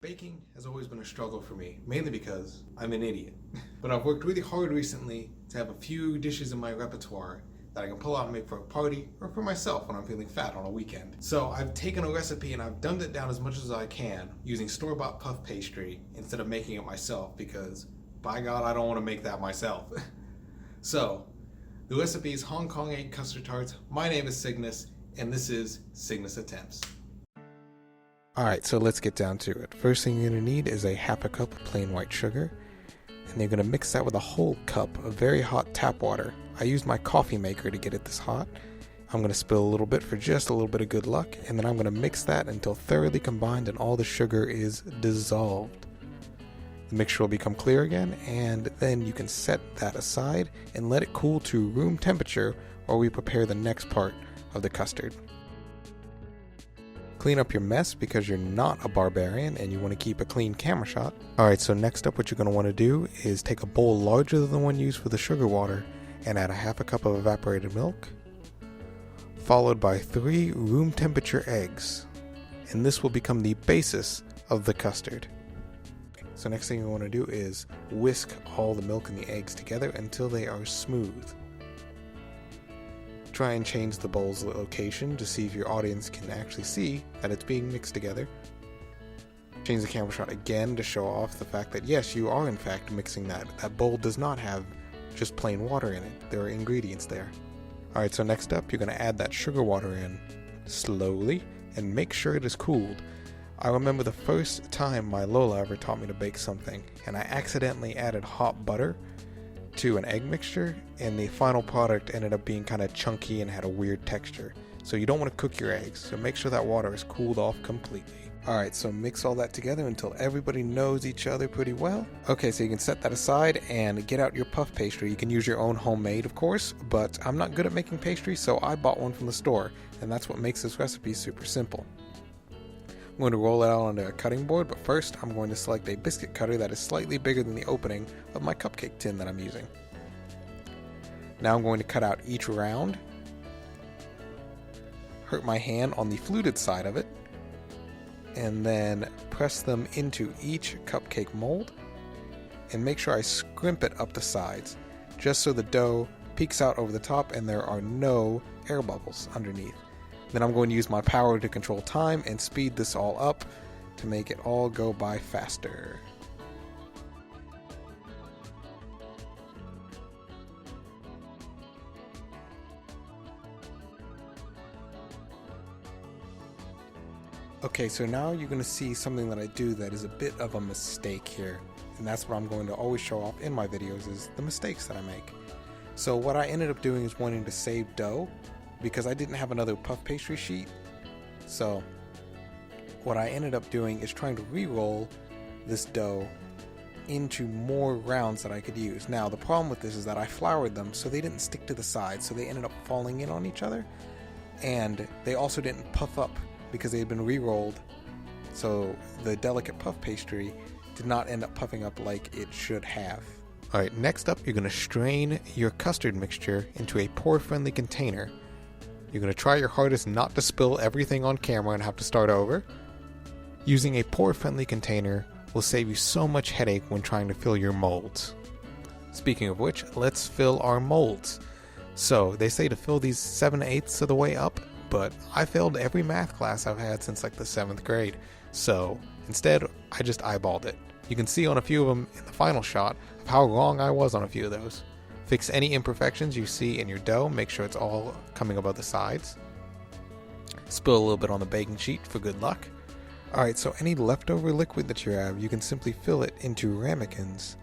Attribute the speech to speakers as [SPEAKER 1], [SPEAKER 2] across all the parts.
[SPEAKER 1] Baking has always been a struggle for me, mainly because I'm an idiot. But I've worked really hard recently to have a few dishes in my repertoire that I can pull out and make for a party or for myself when I'm feeling fat on a weekend. So I've taken a recipe and I've dumbed it down as much as I can using store-bought puff pastry instead of making it myself because, by God, I don't want to make that myself. So, the recipe is Hong Kong egg custard tarts. My name is Cygnuss, and this is Cygnuss Attempts. Alright, so let's get down to it. First thing you're going to need is a half a cup of plain white sugar, and you're going to mix that with a whole cup of very hot tap water. I used my coffee maker to get it this hot. I'm going to spill a little bit for just a little bit of good luck, and then I'm going to mix that until thoroughly combined and all the sugar is dissolved. The mixture will become clear again, and then you can set that aside and let it cool to room temperature while we prepare the next part of the custard. Clean up your mess because you're not a barbarian and you want to keep a clean camera shot. Alright, so next up what you're going to want to do is take a bowl larger than the one used for the sugar water and add a half a cup of evaporated milk, followed by 3 room temperature eggs, and this will become the basis of the custard. So next thing you want to do is whisk all the milk and the eggs together until they are smooth. Try and change the bowl's location to see if your audience can actually see that it's being mixed together. Change the camera shot again to show off the fact that yes, you are in fact mixing that. That bowl does not have just plain water in it. There are ingredients there. Alright, so next up you're going to add that sugar water in slowly and make sure it is cooled. I remember the first time my Lola ever taught me to bake something, and I accidentally added hot butter to an egg mixture, and the final product ended up being kind of chunky and had a weird texture. So you don't want to cook your eggs, so make sure that water is cooled off completely. Alright, so mix all that together until everybody knows each other pretty well. Okay, so you can set that aside and get out your puff pastry. You can use your own homemade, of course, but I'm not good at making pastry, so I bought one from the store, and that's what makes this recipe super simple. I'm going to roll it out onto a cutting board, but first I'm going to select a biscuit cutter that is slightly bigger than the opening of my cupcake tin that I'm using. Now I'm going to cut out each round, hurt my hand on the fluted side of it, and then press them into each cupcake mold, and make sure I scrimp it up the sides, just so the dough peeks out over the top and there are no air bubbles underneath. Then I'm going to use my power to control time and speed this all up to make it all go by faster. Okay, so now you're going to see something that I do that is a bit of a mistake here. And that's what I'm going to always show off in my videos is the mistakes that I make. So what I ended up doing is wanting to save dough, because I didn't have another puff pastry sheet. So what I ended up doing is trying to re-roll this dough into more rounds that I could use. Now the problem with this is that I floured them so they didn't stick to the sides, so they ended up falling in on each other, and they also didn't puff up because they had been re-rolled, so the delicate puff pastry did not end up puffing up like it should have. Alright, next up you're going to strain your custard mixture into a pour-friendly container. You're going to try your hardest not to spill everything on camera and have to start over. Using a pour-friendly container will save you so much headache when trying to fill your molds. Speaking of which, let's fill our molds. So, they say to fill these 7/8 of the way up, but I failed every math class I've had since like the 7th grade. So, instead, I just eyeballed it. You can see on a few of them in the final shot of how wrong I was on a few of those. Fix any imperfections you see in your dough, make sure it's all coming above the sides. Spill a little bit on the baking sheet for good luck. Alright, so any leftover liquid that you have, you can simply fill it into ramekins.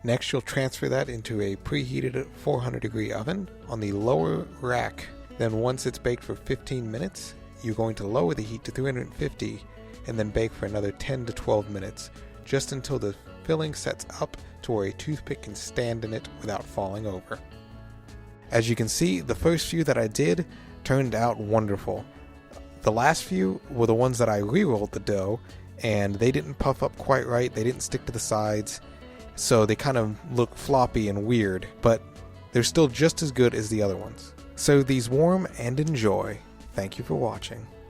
[SPEAKER 1] Next you'll transfer that into a preheated 400 degree oven on the lower rack. Then once it's baked for 15 minutes, you're going to lower the heat to 350 and then bake for another 10 to 12 minutes, just until the filling sets up to where a toothpick can stand in it without falling over. As you can see, the first few that I did turned out wonderful. The last few were the ones that I re-rolled the dough, and they didn't puff up quite right, they didn't stick to the sides, so they kind of look floppy and weird, but they're still just as good as the other ones. So these warm and enjoy. Thank you for watching.